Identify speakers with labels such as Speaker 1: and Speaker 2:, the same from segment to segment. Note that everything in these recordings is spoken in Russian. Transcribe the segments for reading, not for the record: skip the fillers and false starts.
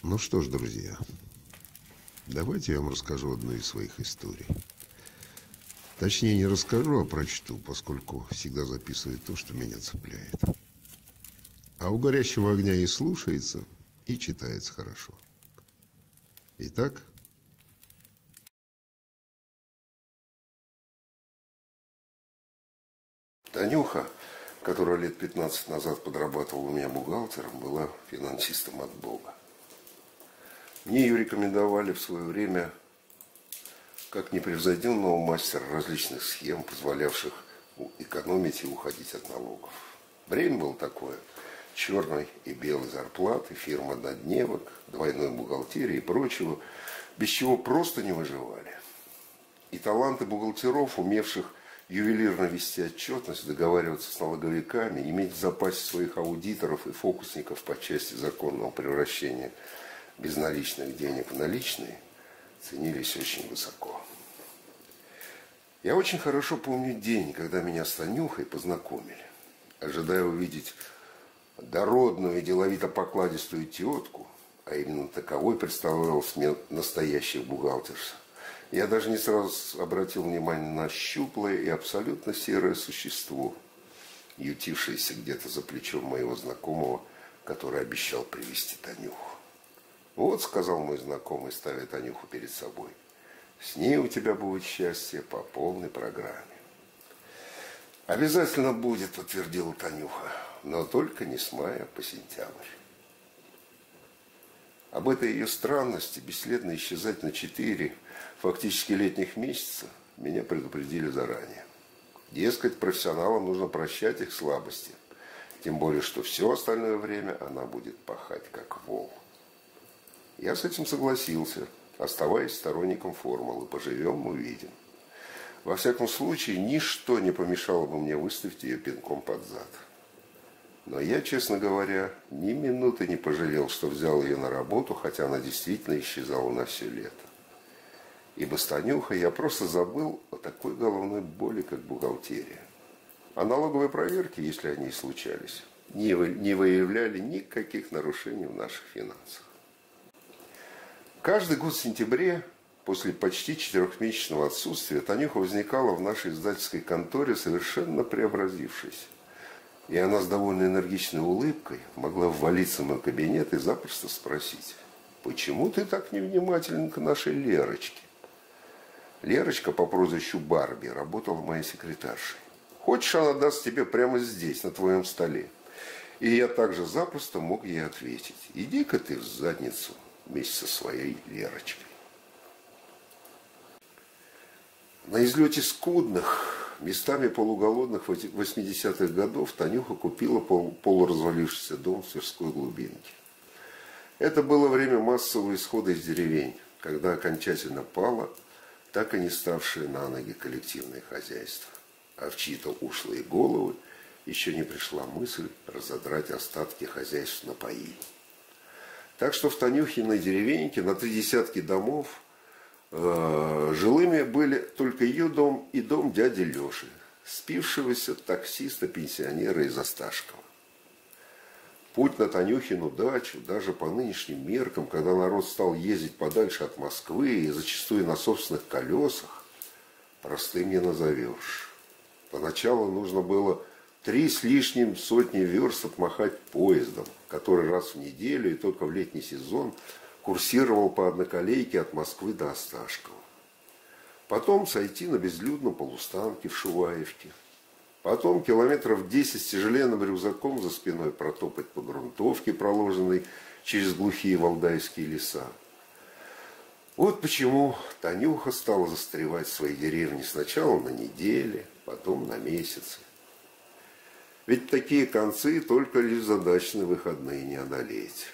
Speaker 1: Ну что ж, друзья, давайте я вам расскажу одну из своих историй. Точнее, не расскажу, а прочту, поскольку всегда записываю то, что меня цепляет. А у горящего огня и слушается, и читается хорошо. Итак, Танюха, которая лет 15 назад подрабатывала у меня бухгалтером, была финансистом от Бога. Мне ее рекомендовали в свое время как непревзойденного мастера различных схем, позволявших экономить и уходить от налогов. Время было такое: черной и белой зарплаты, фирма однодневок, двойной бухгалтерии и прочего, без чего просто не выживали. И таланты бухгалтеров, умевших ювелирно вести отчетность, договариваться с налоговиками, иметь в запасе своих аудиторов и фокусников по части законного превращения безналичных денег в наличные, ценились очень высоко. Я очень хорошо помню день, когда меня с Танюхой познакомили. Ожидая увидеть дородную и деловито-покладистую тетку, а именно таковой представлялась мне настоящая бухгалтерша, я даже не сразу обратил внимание на щуплое и абсолютно серое существо, ютившееся где-то за плечом моего знакомого, который обещал привезти Танюху. «Вот», — сказал мой знакомый, ставя Танюху перед собой, — «с ней у тебя будет счастье по полной программе». «Обязательно будет», — подтвердила Танюха, — «но только не с мая по сентябрь». Об этой ее странности бесследно исчезать на 4 фактически летних месяца меня предупредили заранее. Дескать, профессионалам нужно прощать их слабости, тем более, что все остальное время она будет пахать как вол. Я с этим согласился, оставаясь сторонником формулы «поживем, увидим». Во всяком случае, ничто не помешало бы мне выставить ее пинком под зад. Но я, честно говоря, ни минуты не пожалел, что взял ее на работу, хотя она действительно исчезала на все лето. Ибо с Танюхой я просто забыл о такой головной боли, как бухгалтерия. А налоговые проверки, если они и случались, не выявляли никаких нарушений в наших финансах. Каждый год в сентябре, после почти 4-месячного отсутствия, Танюха возникала в нашей издательской конторе совершенно преобразившейся. И она с довольно энергичной улыбкой могла ввалиться в мой кабинет и запросто спросить: «Почему ты так невнимателен к нашей Лерочке?» Лерочка по прозвищу Барби работала моей секретаршей. «Хочешь, она даст тебе прямо здесь, на твоем столе?» И я также запросто мог ей ответить: «Иди-ка ты в задницу вместе со своей Лерочкой». На излете скудных, местами полуголодных 80-х годов Танюха купила полуразвалившийся дом в Тверской глубинке. Это было время массового исхода из деревень, когда окончательно пало так и не ставшее на ноги коллективное хозяйство. А в чьи-то ушлые головы еще не пришла мысль разодрать остатки хозяйств на паи. Так что в Танюхиной деревеньке на 30 домов жилыми были только ее дом и дом дяди Леши, спившегося таксиста-пенсионера из Осташкова. Путь на Танюхину дачу, даже по нынешним меркам, когда народ стал ездить подальше от Москвы и зачастую на собственных колесах, простым не назовешь. Поначалу нужно было 3 с лишним сотни верст отмахать поездом, который раз в неделю и только в летний сезон курсировал по одноколейке от Москвы до Осташкова. Потом сойти на безлюдном полустанке в Шуваевке. Потом километров 10 с тяжеленным рюкзаком за спиной протопать по грунтовке, проложенной через глухие валдайские леса. Вот почему Танюха стала застревать в своей деревне сначала на недели, потом на месяцы. Ведь такие концы только лишь задачные выходные не одолеть.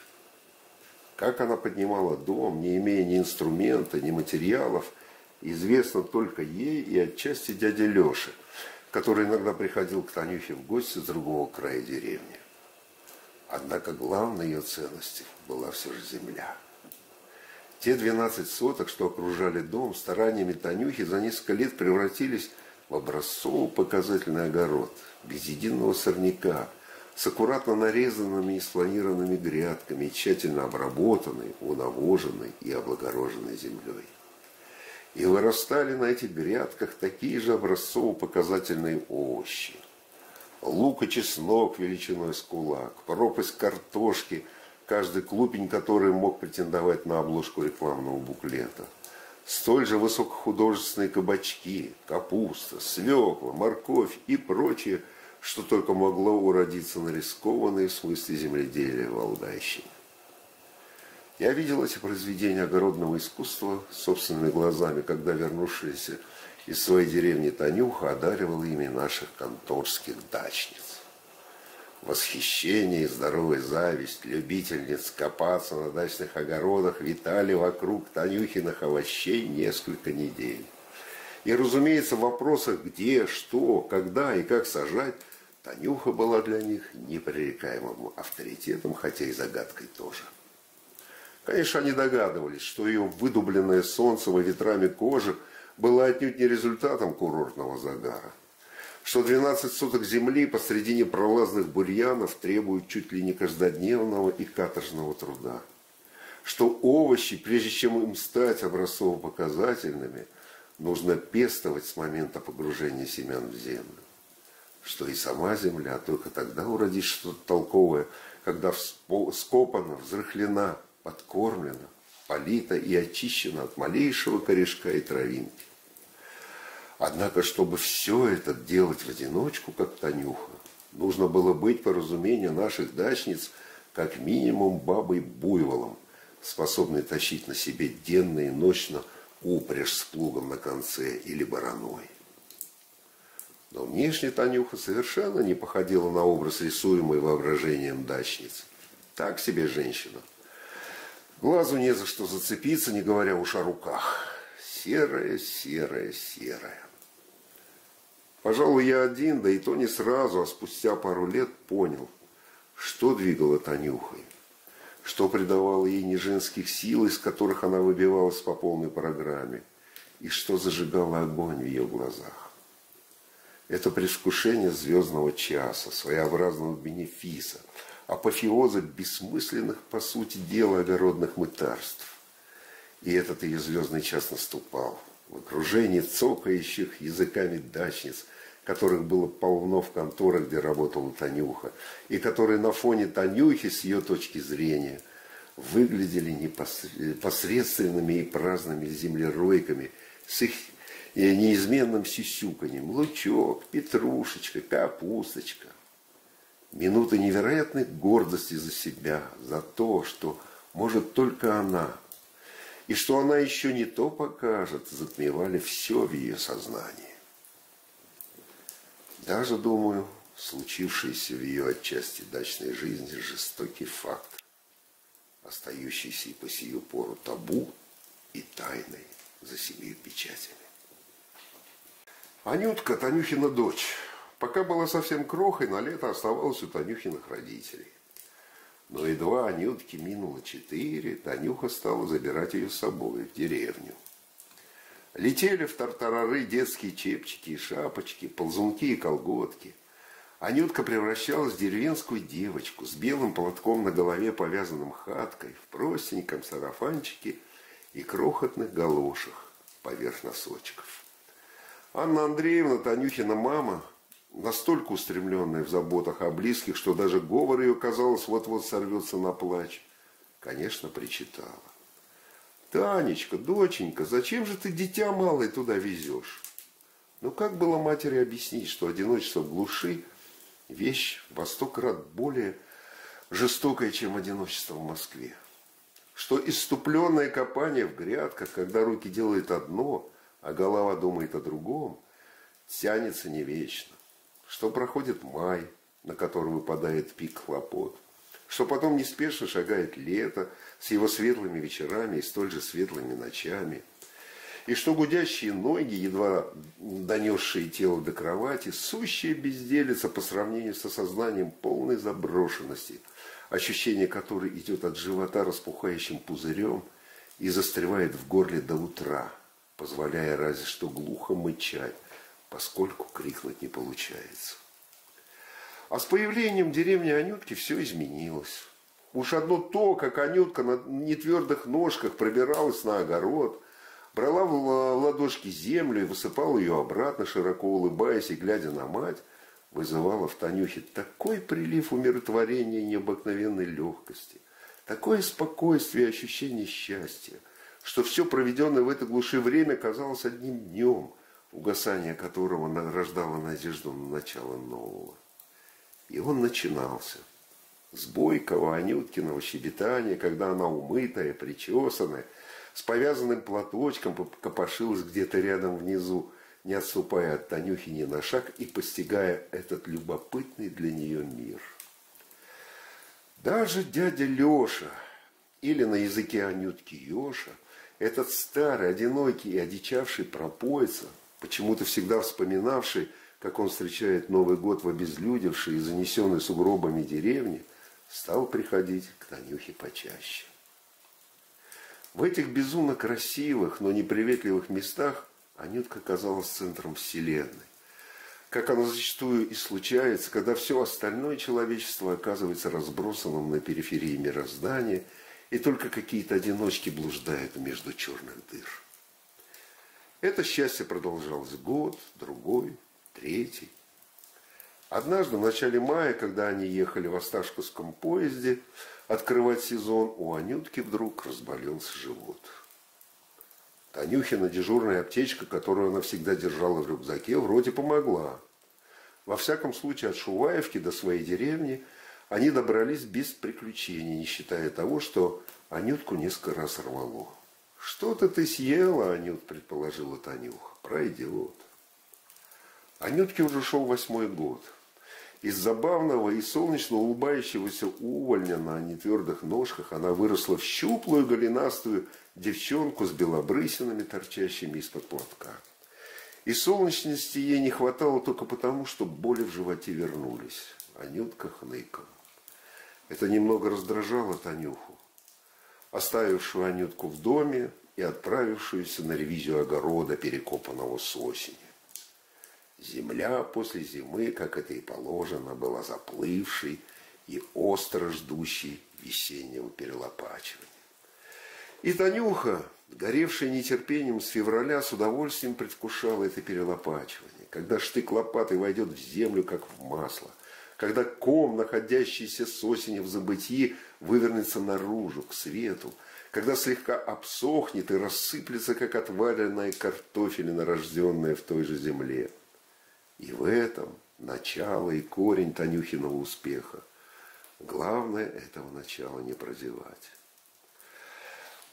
Speaker 1: Как она поднимала дом, не имея ни инструмента, ни материалов, известно только ей и отчасти дяде Леше, который иногда приходил к Танюхе в гости с другого края деревни. Однако главной ее ценностью была все же земля. Те 12 соток, что окружали дом, стараниями Танюхи за несколько лет превратились в образцово-показательный огород, без единого сорняка, с аккуратно нарезанными и спланированными грядками, и тщательно обработанной, унавоженной и облагороженной землей. И вырастали на этих грядках такие же образцово-показательные овощи. Лук и чеснок величиной с кулак, пропасть картошки, каждый клубень которой мог претендовать на обложку рекламного буклета. Столь же высокохудожественные кабачки, капуста, свекла, морковь и прочее, что только могло уродиться на рискованной в смысле земледелия Валдайщине. Я видел эти произведения огородного искусства собственными глазами, когда вернувшаяся из своей деревни Танюха одаривала ими наших конторских дачниц. Восхищение и здоровая зависть любительниц копаться на дачных огородах витали вокруг Танюхиных овощей несколько недель. И, разумеется, в вопросах где, что, когда и как сажать, Танюха была для них непререкаемым авторитетом, хотя и загадкой тоже. Конечно, они догадывались, что ее выдубленная солнцем и ветрами кожа была отнюдь не результатом курортного загара, что 12 соток земли посредине пролазных бурьянов требуют чуть ли не каждодневного и каторжного труда, что овощи, прежде чем им стать образцово-показательными, нужно пестовать с момента погружения семян в землю, что и сама земля только тогда уродит что-то толковое, когда вскопана, взрыхлена, подкормлена, полита и очищена от малейшего корешка и травинки. Однако, чтобы все это делать в одиночку, как Танюха, нужно было быть, по разумению наших дачниц, как минимум бабой-буйволом, способной тащить на себе денно и ночно упряжь с плугом на конце или бараной. Но внешне Танюха совершенно не походила на образ, рисуемый воображением дачниц. Так себе женщина. Глазу не за что зацепиться, не говоря уж о руках. Серая, серая, серая. Пожалуй, я один, да и то не сразу, а спустя пару лет понял, что двигало Танюхой, что придавало ей не женских сил, из которых она выбивалась по полной программе, и что зажигало огонь в ее глазах. Это предвкушение звездного часа, своеобразного бенефиса, апофеоза бессмысленных, по сути дела, огородных мытарств. И этот ее звездный час наступал в окружении цокающих языками дачниц, которых было полно в конторах, где работала Танюха, и которые на фоне Танюхи, с ее точки зрения, выглядели непосредственными и праздными землеройками с их неизменным сюсюканьем. Лучок, петрушечка, капусточка. Минуты невероятной гордости за себя, за то, что может только она, и что она еще не то покажет, затмевали все в ее сознании. Даже, думаю, случившийся в ее отчасти дачной жизни жестокий факт, остающийся и по сию пору табу и тайной за 7 печатями. Анютка, Танюхина дочь, пока была совсем крохой, на лето оставалась у Танюхиных родителей. Но едва Анютке минуло 4, Танюха стала забирать ее с собой в деревню. Летели в тартарары детские чепчики и шапочки, ползунки и колготки. Анютка превращалась в деревенскую девочку с белым платком на голове, повязанным хаткой, в простеньком сарафанчике и крохотных галошах поверх носочков. Анна Андреевна, Танюхина мама, настолько устремленная в заботах о близких, что даже говор ее, казалось, вот-вот сорвется на плач, конечно, причитала: «Танечка, доченька, зачем же ты дитя малое туда везешь?» Ну как было матери объяснить, что одиночество в глуши – вещь во 100 крат более жестокая, чем одиночество в Москве? Что исступленное копание в грядках, когда руки делают одно, а голова думает о другом, тянется не вечно? Что проходит май, на который выпадает пик хлопот? Что потом неспешно шагает лето с его светлыми вечерами и столь же светлыми ночами? И что гудящие ноги, едва донесшие тело до кровати, сущая безделица по сравнению с осознанием полной заброшенности, ощущение которой идет от живота распухающим пузырем и застревает в горле до утра, позволяя разве что глухо мычать, поскольку крикнуть не получается. А с появлением деревни Анютки все изменилось. Уж одно то, как Анютка на нетвердых ножках пробиралась на огород, брала в ладошки землю и высыпала ее обратно, широко улыбаясь и глядя на мать, вызывало в Танюхе такой прилив умиротворения и необыкновенной легкости, такое спокойствие и ощущение счастья, что все проведенное в этой глуши время казалось одним днем, угасание которого рождало надежду на начало нового. И он начинался с бойкого Анюткиного щебетания, когда она умытая, причесанная, с повязанным платочком копошилась где-то рядом внизу, не отступая от Танюхи ни на шаг и постигая этот любопытный для нее мир. Даже дядя Леша, или на языке Анютки Еша, этот старый, одинокий и одичавший пропойца, почему-то всегда вспоминавший, как он встречает Новый год в обезлюдевшей и занесенной сугробами деревне, стал приходить к Танюхе почаще. В этих безумно красивых, но неприветливых местах Анютка казалась центром вселенной. Как оно зачастую и случается, когда все остальное человечество оказывается разбросанным на периферии мироздания, и только какие-то одиночки блуждают между черных дыр. Это счастье продолжалось год, другой, третий. Однажды в начале мая, когда они ехали в Осташковском поезде открывать сезон, у Анютки вдруг разболелся живот. Танюхина дежурная аптечка, которую она всегда держала в рюкзаке, вроде помогла. Во всяком случае, от Шуваевки до своей деревни они добрались без приключений, не считая того, что Анютку несколько раз рвало. «Что-то ты съела, Анют», — предположила Танюха. «Пройдет». Анютке уже шел 8-й год. Из забавного и солнечно улыбающегося увольня на нетвердых ножках она выросла в щуплую голенастую девчонку с белобрысинами, торчащими из-под платка. И солнечности ей не хватало только потому, что боли в животе вернулись. Анютка хныкала. Это немного раздражало Танюху, оставившую Анютку в доме и отправившуюся на ревизию огорода, перекопанного с осени. Земля после зимы, как это и положено, была заплывшей и остро ждущей весеннего перелопачивания. И Танюха, горевшая нетерпением с февраля, с удовольствием предвкушала это перелопачивание, когда штык лопаты войдет в землю, как в масло, когда ком, находящийся с осени в забытии, вывернется наружу, к свету, когда слегка обсохнет и рассыплется, как отваренная картофелина, рожденная в той же земле. И в этом начало и корень Танюхиного успеха. Главное этого начала не прозевать.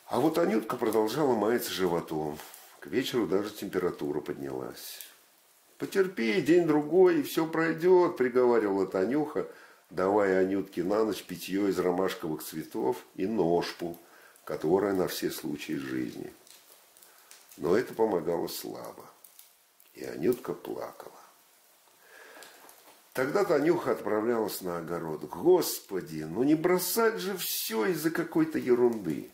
Speaker 1: А вот Анютка продолжала маяться животом. К вечеру даже температура поднялась. «Потерпи, день-другой, и все пройдет», — приговаривала Танюха, давая Анютке на ночь питье из ромашковых цветов и ножпу, которая на все случаи жизни. Но это помогало слабо. И Анютка плакала. Тогда Танюха отправлялась на огород. Господи, ну не бросать же все из-за какой-то ерунды.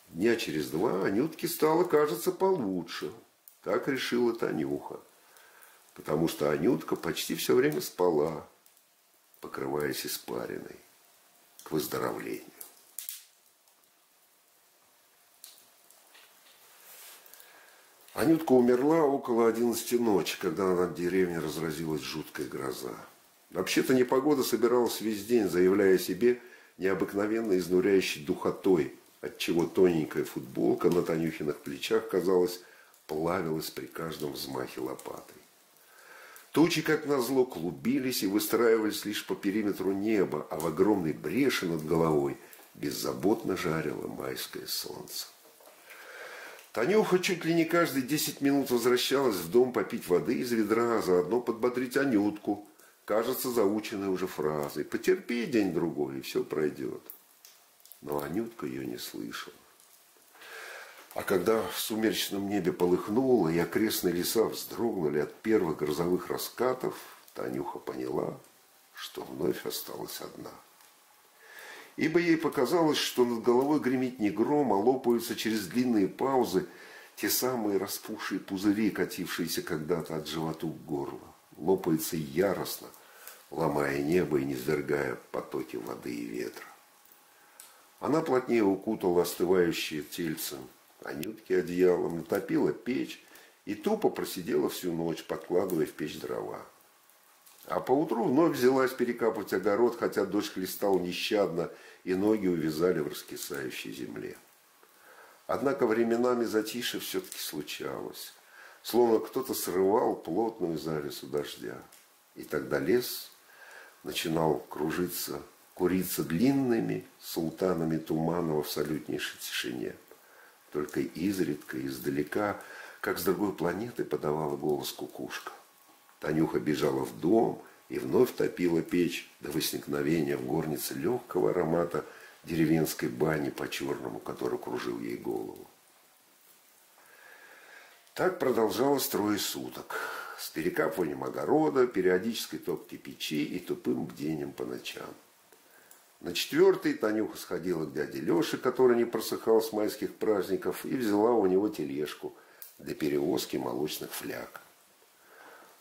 Speaker 1: Дня через 2 Анютке стало, кажется, получше. Так решила Танюха. Потому что Анютка почти все время спала, покрываясь испариной к выздоровлению. Анютка умерла около 11 ночи, когда над деревней разразилась жуткая гроза. Вообще-то непогода собиралась весь день, заявляя о себе необыкновенно изнуряющей духотой, отчего тоненькая футболка на Танюхиных плечах, казалось, плавилась при каждом взмахе лопатой. Тучи, как назло, клубились и выстраивались лишь по периметру неба, а в огромной бреши над головой беззаботно жарило майское солнце. Танюха чуть ли не каждые 10 минут возвращалась в дом попить воды из ведра, а заодно подбодрить Анютку, кажется, заученной уже фразой: «Потерпи день-другой, и все пройдет». Но Анютка ее не слышала. А когда в сумеречном небе полыхнуло, и окрестные леса вздрогнули от первых грозовых раскатов, Танюха поняла, что вновь осталась одна. Ибо ей показалось, что над головой гремит не гром, а лопаются через длинные паузы те самые распухшие пузыри, катившиеся когда-то от живота к горлу. Лопается яростно, ломая небо и низвергая потоки воды и ветра. Она плотнее укутала остывающее тельце Анютки одеялом, натопила печь и тупо просидела всю ночь, подкладывая в печь дрова. А поутру вновь взялась перекапывать огород, хотя дождь хлестал нещадно, и ноги увязали в раскисающей земле. Однако временами затишье все-таки случалось, словно кто-то срывал плотную завесу дождя. И тогда лес начинал куриться длинными султанами тумана в абсолютнейшей тишине. Только изредка, издалека, как с другой планеты, подавала голос кукушка. Танюха бежала в дом и вновь топила печь до возникновения в горнице легкого аромата деревенской бани по-черному, который кружил ей голову. Так продолжалось 3 суток, с перекапыванием огорода, периодической топки печи и тупым бдением по ночам. На 4-й Танюха сходила к дяде Леше, который не просыхал с майских праздников, и взяла у него тележку для перевозки молочных фляг.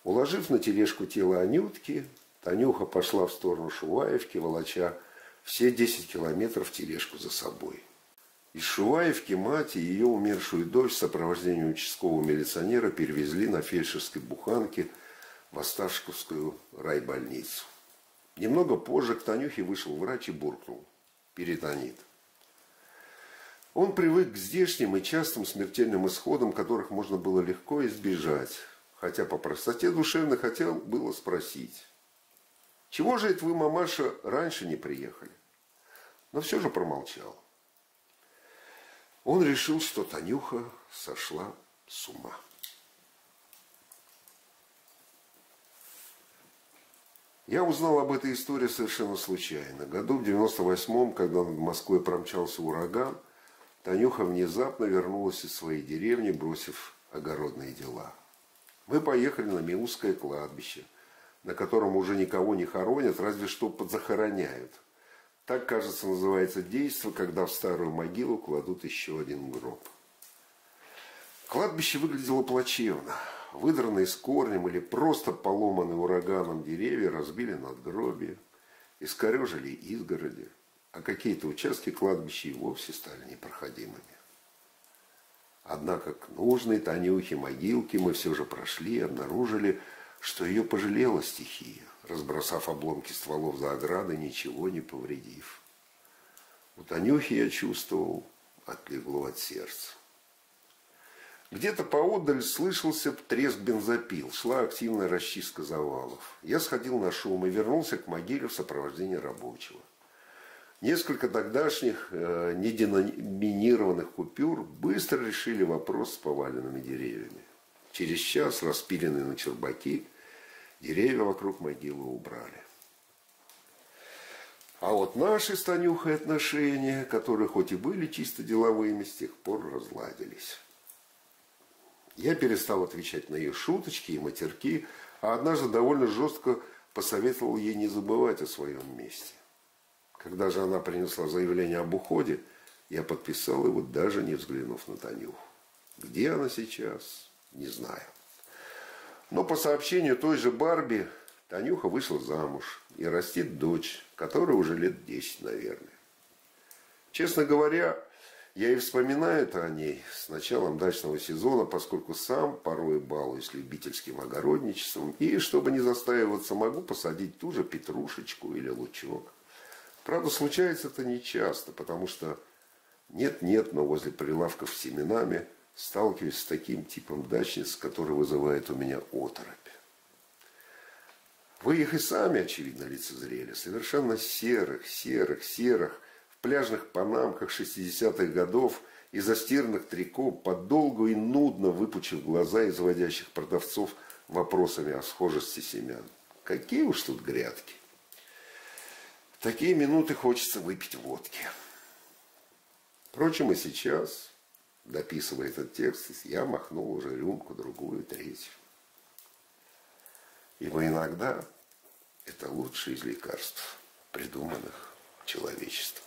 Speaker 1: Уложив на тележку тело Анютки, Танюха пошла в сторону Шуваевки, волоча все 10 километров тележку за собой. Из Шуваевки мать и ее умершую дочь в сопровождении участкового милиционера перевезли на фельдшерской буханке в Осташковскую райбольницу. Немного позже к Танюхе вышел врач и буркнул: перитонит. Он привык к здешним и частым смертельным исходам, которых можно было легко избежать, хотя по простоте душевно хотел было спросить: чего же это вы, мамаша, раньше не приехали? Но все же промолчал. Он решил, что Танюха сошла с ума. Я узнал об этой истории совершенно случайно. Году в 98-м, когда над Москвой промчался ураган, Танюха внезапно вернулась из своей деревни, бросив огородные дела. Мы поехали на Миусское кладбище, на котором уже никого не хоронят, разве что подзахороняют. Так, кажется, называется действо, когда в старую могилу кладут еще один гроб. Кладбище выглядело плачевно. Выдранные с корнем или просто поломанные ураганом деревья разбили надгробия, искорежили изгороди, а какие-то участки кладбища и вовсе стали непроходимыми. Однако к нужной Танюхе могилке мы все же прошли и обнаружили, что ее пожалела стихия, разбросав обломки стволов за оградой, ничего не повредив. У Танюхи, я чувствовал, отлегло от сердца. Где-то поодаль слышался треск бензопил, шла активная расчистка завалов. Я сходил на шум и вернулся к могиле в сопровождении рабочего. Несколько тогдашних неденоминированных купюр быстро решили вопрос с поваленными деревьями. Через час, распиленные на чурбаки, деревья вокруг могилы убрали. А вот наши с Танюхой отношения, которые хоть и были чисто деловыми, с тех пор разладились. Я перестал отвечать на ее шуточки и матерки, а однажды довольно жестко посоветовал ей не забывать о своем месте. Когда же она принесла заявление об уходе, я подписал его, даже не взглянув на Танюху. Где она сейчас, не знаю. Но по сообщению той же Барби, Танюха вышла замуж и растит дочь, которой уже лет 10, наверное. Честно говоря, я и вспоминаю-то о ней с началом дачного сезона, поскольку сам порой балуюсь любительским огородничеством, и, чтобы не застаиваться, могу посадить ту же петрушечку или лучок. Правда, случается это нечасто, потому что нет-нет, но возле прилавков с семенами сталкиваюсь с таким типом дачниц, который вызывает у меня оторопь. Вы их и сами, очевидно, лицезрели, совершенно серых, в пляжных панамках 60-х годов и застиранных трико, подолгу и нудно выпучив глаза изводящих продавцов вопросами о схожести семян. Какие уж тут грядки. В такие минуты хочется выпить водки. Впрочем, и сейчас, дописывая этот текст, я махнул уже рюмку, другую, третью. Ибо иногда это лучшее из лекарств, придуманных человечеством.